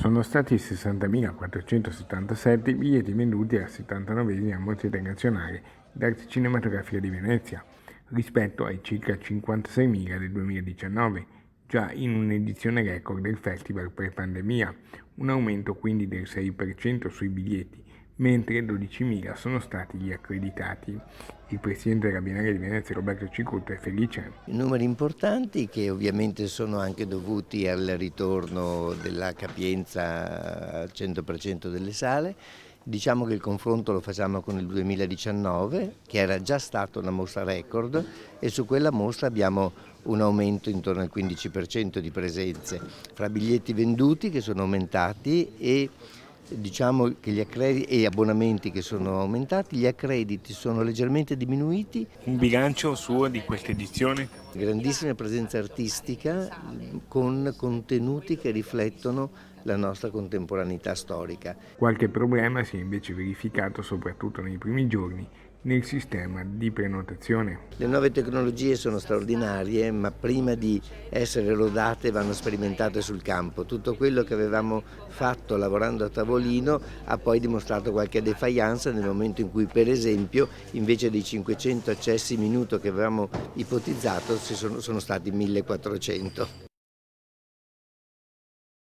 Sono stati 60.477 biglietti venduti alla 79esima Mostra Internazionale d'Arte Cinematografica di Venezia, rispetto ai circa 56.000 del 2019, già in un'edizione record del festival pre-pandemia, un aumento quindi del 6% sui biglietti, mentre 12.000 sono stati gli accreditati. Il presidente della Biennale di Venezia, Roberto Cicutto, è felice. Numeri importanti che ovviamente sono anche dovuti al ritorno della capienza al 100% delle sale. Diciamo che il confronto lo facciamo con il 2019, che era già stata una mostra record, e su quella mostra abbiamo un aumento intorno al 15% di presenze, fra biglietti venduti che sono aumentati e diciamo che gli accrediti e abbonamenti che sono aumentati, gli accrediti sono leggermente diminuiti. Un bilancio suo di questa edizione? Grandissima presenza artistica con contenuti che riflettono la nostra contemporaneità storica. Qualche problema si è invece verificato soprattutto nei primi giorni nel sistema di prenotazione. Le nuove tecnologie sono straordinarie, ma prima di essere lodate vanno sperimentate sul campo. Tutto quello che avevamo fatto lavorando a tavolino ha poi dimostrato qualche defiance nel momento in cui, per esempio, invece dei 500 accessi minuto che avevamo ipotizzato, sono stati 1400.